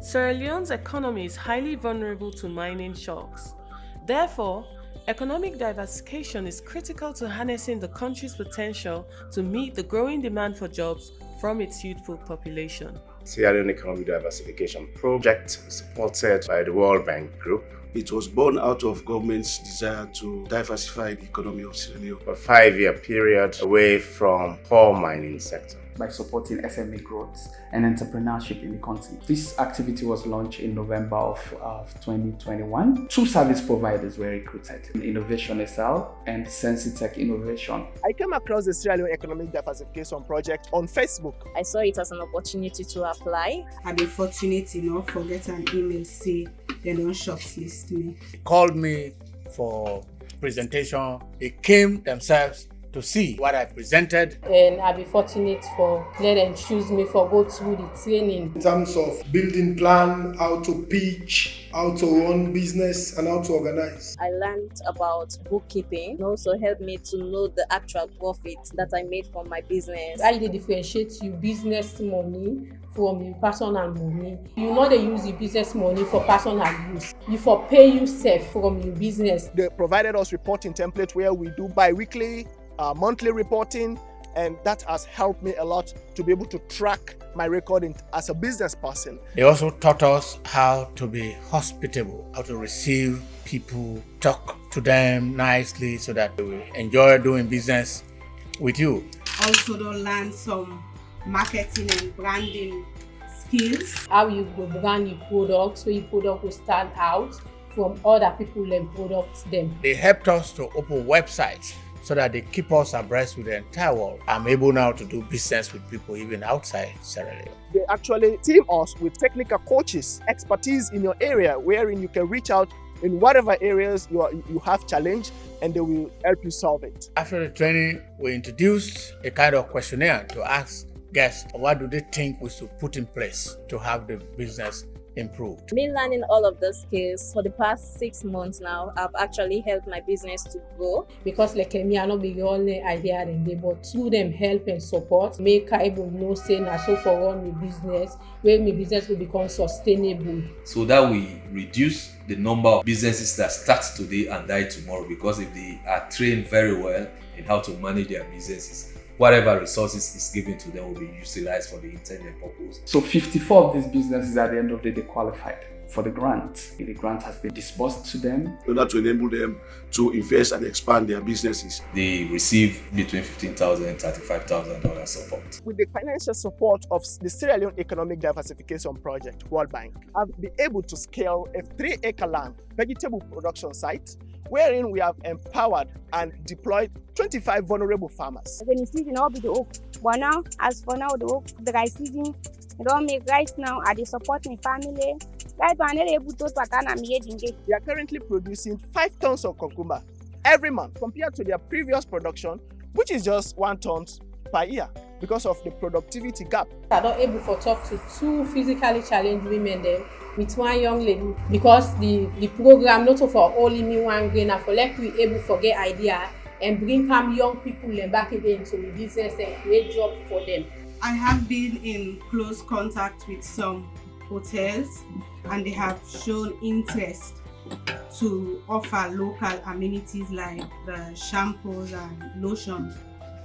Sierra Leone's economy is highly vulnerable to mining shocks. Therefore, economic diversification is critical to harnessing the country's potential to meet the growing demand for jobs from its youthful population. Sierra Leone Economic Diversification Project, supported by the World Bank Group. It was born out of government's desire to diversify the economy of Sierra Leone. For a 5-year period away from poor mining sector. By supporting SME growth and entrepreneurship in the country. This activity was launched in November of 2021. 2 service providers were recruited, Innovation SL and Sensitech Innovation. I came across the Sierra Leone Economic Diversification Project on Facebook. I saw it as an opportunity to apply. I've been fortunate enough to get an email say they don't shortlist me. They called me for presentation. They came themselves to see what I presented. And I'll be fortunate for let them choose me for go through the training. In terms of building plan, how to pitch, how to run business and how to organize. I learned about bookkeeping and also helped me to know the actual profit that I made from my business. How they differentiate your business money from your personal money. You know they use your business money for personal use. You for pay yourself from your business. They provided us reporting template where we do bi-weekly, monthly reporting, and that has helped me a lot to be able to track my recording as a business person. They also taught us how to be hospitable, how to receive people, talk to them nicely so that they will enjoy doing business with you. Also don't learn some marketing and branding skills. How you go brand your products so your product will stand out from other people and products them. They helped us to open websites so that they keep us abreast with the entire world. I'm able now to do business with people even outside Sierra Leone. They actually team us with technical coaches, expertise in your area, wherein you can reach out in whatever areas you have challenge, and they will help you solve it. After the training, we introduced a kind of questionnaire to ask guests what do they think we should put in place to have the business improved. Me learning all of those skills for the past 6 months now have actually helped my business to grow. Because like me, I not be the only idea and they, but through them help and support, make I able know say na so for run my business, where my business will become sustainable. So that we reduce the number of businesses that start today and die tomorrow, because if they are trained very well in how to manage their businesses, whatever resources is given to them will be utilized for the intended purpose. So 54 of these businesses at the end of the day qualified for the grant. The grant has been disbursed to them in order to enable them to invest and expand their businesses. They receive between $15,000 and $35,000 support. With the financial support of the Sierra Leone Economic Diversification Project, World Bank, I've been able to scale a 3-acre land vegetable production site, wherein we have empowered and deployed 25 vulnerable farmers. The season will be the oak, but now, as for now, the oak, the rice season, I don't make rice now. I support my family. They are currently producing 5 tons of cucumber every month compared to their previous production, which is just 1 ton per year because of the productivity gap. I don't able to talk to 2 physically challenged women there with 1 young lady because the program not for only me one grain for like we able to get idea and bring some young people back again to the business and create job for them. I have been in close contact with some hotels and they have shown interest to offer local amenities like the shampoos and lotions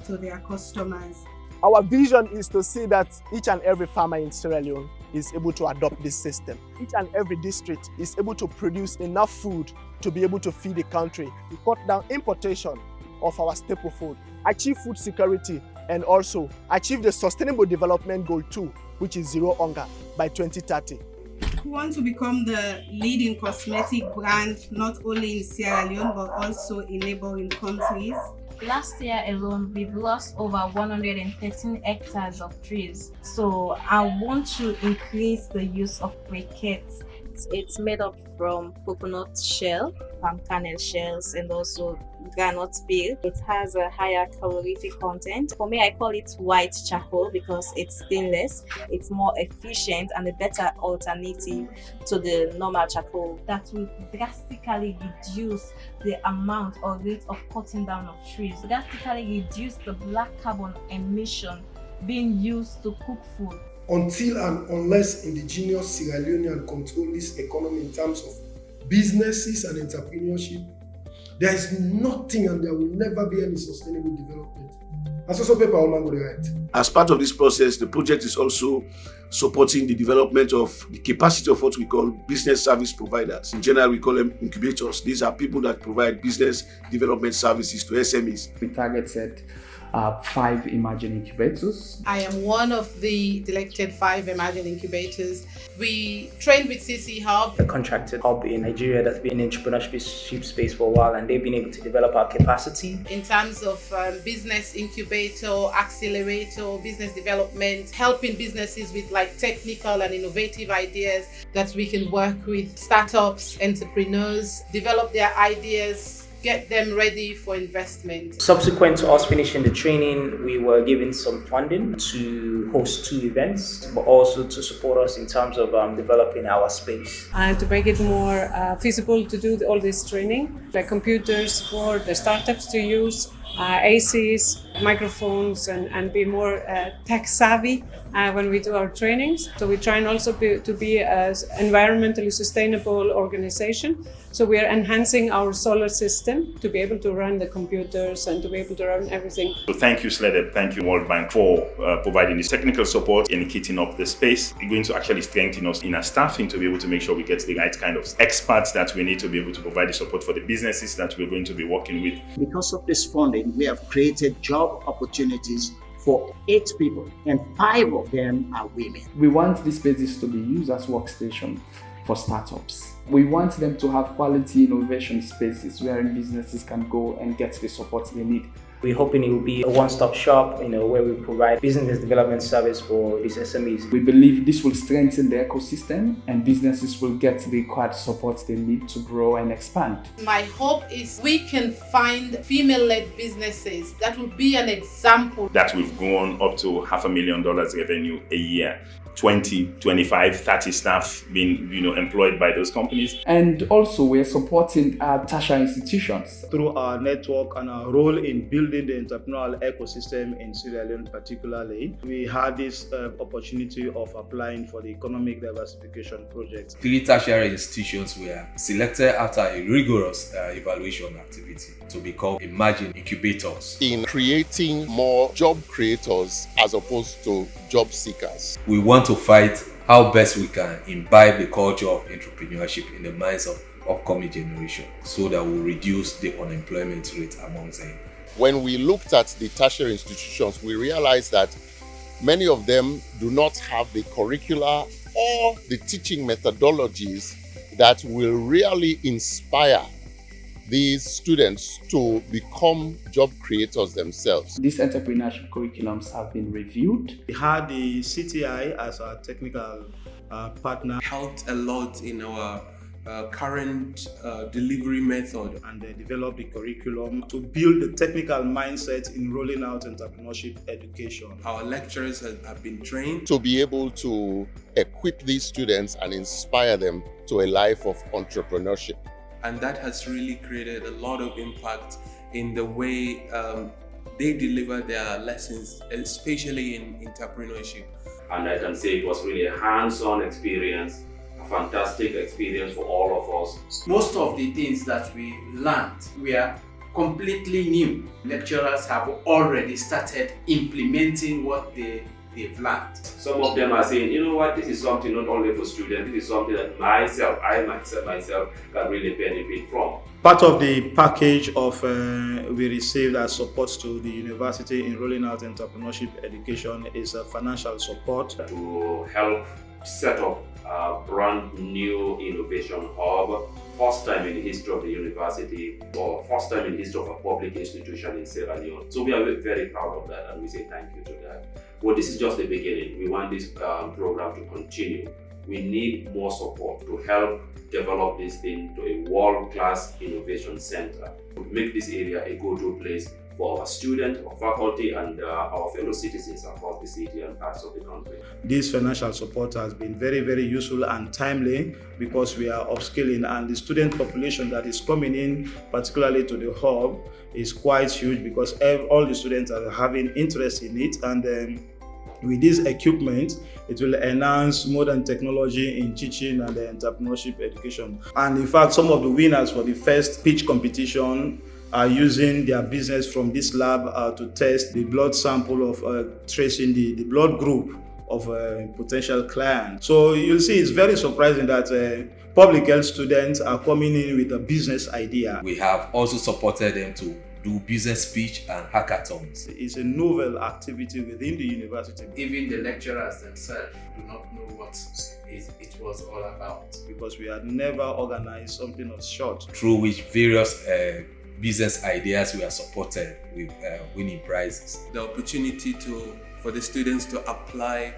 to their customers. Our vision is to see that each and every farmer in Sierra Leone is able to adopt this system. Each and every district is able to produce enough food to be able to feed the country. We cut down importation of our staple food, achieve food security, and also achieve the Sustainable Development Goal 2, which is zero hunger by 2030. We want to become the leading cosmetic brand not only in Sierra Leone but also in neighboring countries. Last year alone, we've lost over 113 hectares of trees. So I want to increase the use of briquettes. It's made up from coconut shell, palm kernel shells, and also groundnut peel. It has a higher calorific content. For me, I call it white charcoal because it's stainless. It's more efficient and a better alternative to the normal charcoal. That will drastically reduce the amount or rate of cutting down of trees. Drastically reduce the black carbon emission being used to cook food. until and unless indigenous Sierra Leoneans control this economy in terms of businesses and entrepreneurship, there is nothing and there will never be any sustainable development. As also paper on Mango right. As part of this process, the project is also supporting the development of the capacity of what we call business service providers. In general, we call them incubators. These are people that provide business development services to SMEs. We targeted 5 emerging incubators. I am one of the selected 5 emerging incubators. We trained with CC Hub, a contracted hub in Nigeria that's been in entrepreneurship space for a while, and they've been able to develop our capacity. In terms of business incubator, accelerator, business development, helping businesses with like technical and innovative ideas that we can work with startups, entrepreneurs, develop their ideas, get them ready for investment. Subsequent to us finishing the training, we were given some funding to host 2 events, but also to support us in terms of developing our space. And to make it more feasible to do all this training, like computers for the startups to use, ACs, microphones, and be more tech savvy when we do our trainings. So we try and also to be an environmentally sustainable organization. So we are enhancing our solar system to be able to run the computers and to be able to run everything. So thank you SLEDP, thank you World Bank for providing this technical support in kitting up the space. It's going to actually strengthen us in our staffing to be able to make sure we get the right kind of experts that we need to be able to provide the support for the businesses that we're going to be working with. Because of this funding, we have created job opportunities for 8 people, and 5 of them are women. We want these spaces to be used as workstation for startups. We want them to have quality innovation spaces where businesses can go and get the support they need. We're hoping it will be a one-stop shop, where we provide business development service for these SMEs. We believe this will strengthen the ecosystem and businesses will get the required support they need to grow and expand. My hope is we can find female-led businesses that will be an example. That we've grown up to $500,000 revenue a year. 20, 25, 30 staff being employed by those companies. And also we're supporting our tertiary institutions. Through our network and our role in building the entrepreneurial ecosystem in Sierra Leone particularly, we had this opportunity of applying for the Economic Diversification Project. 3 tertiary institutions were selected after a rigorous evaluation activity to become emerging incubators. In creating more job creators as opposed to job seekers. We want to fight how best we can imbibe the culture of entrepreneurship in the minds of upcoming generation so that we'll reduce the unemployment rate amongst them. When we looked at the tertiary institutions, we realized that many of them do not have the curricula or the teaching methodologies that will really inspire these students to become job creators themselves. These entrepreneurship curriculums have been reviewed. We had the CTI as our technical partner. Helped a lot in our current delivery method. And they developed the curriculum to build the technical mindset in rolling out entrepreneurship education. Our lecturers have been trained to be able to equip these students and inspire them to a life of entrepreneurship. And that has really created a lot of impact in the way they deliver their lessons, especially in entrepreneurship. And I can say it was really a hands-on experience, a fantastic experience for all of us. Most of the things that we learned were completely new. Lecturers have already started implementing what they've learned. Some of them are saying, you know what, this is something not only for students, this is something that I myself can really benefit from. Part of the package of we received as support to the university in rolling out entrepreneurship education is financial support. To help set up a brand new innovation hub, first time in the history of the university, or first time in the history of a public institution in Sierra Leone. So we are very proud of that and we say thank you to that. Well, this is just the beginning. We want this program to continue. We need more support to help develop this thing to a world-class innovation center. To make this area a go-to place for our students, our faculty, and our fellow citizens across the city and parts of the country. This financial support has been very, very useful and timely because we are upskilling, and the student population that is coming in, particularly to the hub, is quite huge because all the students are having interest in it, and With this equipment, it will enhance modern technology in teaching and entrepreneurship education. And in fact, some of the winners for the first pitch competition are using their business from this lab to test the blood sample of tracing the blood group of a potential client. So you'll see it's very surprising that public health students are coming in with a business idea. We have also supported them to do business pitch and hackathons. It's a novel activity within the university. Even the lecturers themselves do not know what it was all about. Because we had never organized something of sort. Through which various business ideas were supported with winning prizes. The opportunity for the students to apply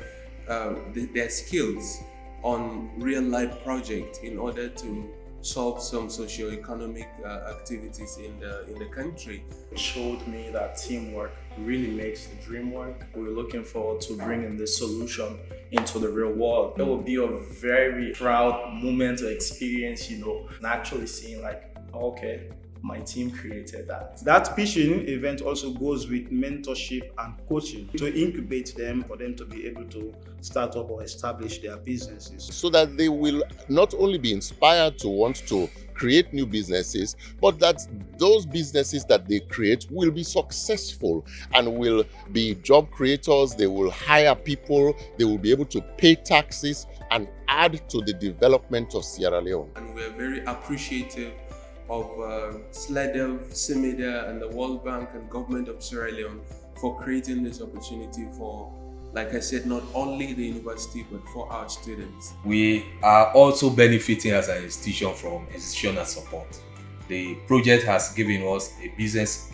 their skills on real-life projects in order to solve some socio-economic activities in the country. It showed me that teamwork really makes the dream work. We're looking forward to bringing this solution into the real world. It will be a very proud moment to experience, and actually seeing like, okay, my team created that. That pitching event also goes with mentorship and coaching to incubate them for them to be able to start up or establish their businesses. So that they will not only be inspired to want to create new businesses, but that those businesses that they create will be successful and will be job creators, they will hire people, they will be able to pay taxes and add to the development of Sierra Leone. And we're very appreciative of SLEDP, CIMIDA, and the World Bank and government of Sierra Leone for creating this opportunity for, like I said, not only the university but for our students. We are also benefiting as an institution from institutional support. The project has given us a business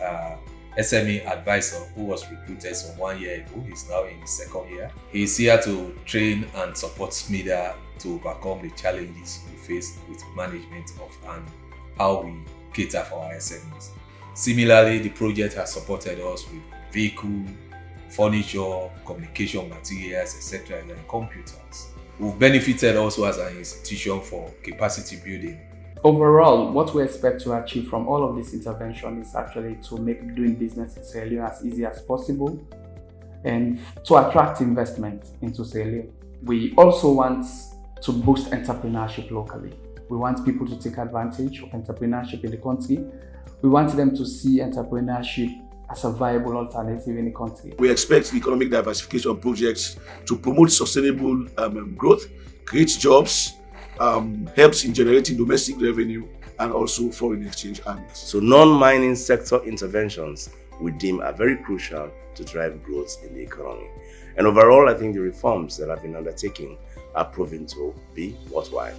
SME advisor who was recruited some 1 year ago. He's now in his second year. He's here to train and support SMIDA to overcome the challenges we face with management of and how we cater for our SMEs. Similarly, the project has supported us with vehicle, furniture, communication materials, etc. and computers. We've benefited also as an institution for capacity building. Overall, what we expect to achieve from all of this intervention is actually to make doing business in Sierra Leone as easy as possible and to attract investment into Sierra Leone. We also want to boost entrepreneurship locally. We want people to take advantage of entrepreneurship in the country. We want them to see entrepreneurship as a viable alternative in the country. We expect the economic diversification projects to promote sustainable growth, create jobs, helps in generating domestic revenue and also foreign exchange earnings. So non-mining sector interventions we deem are very crucial to drive growth in the economy. And overall, I think the reforms that have been undertaken are proven to be worthwhile.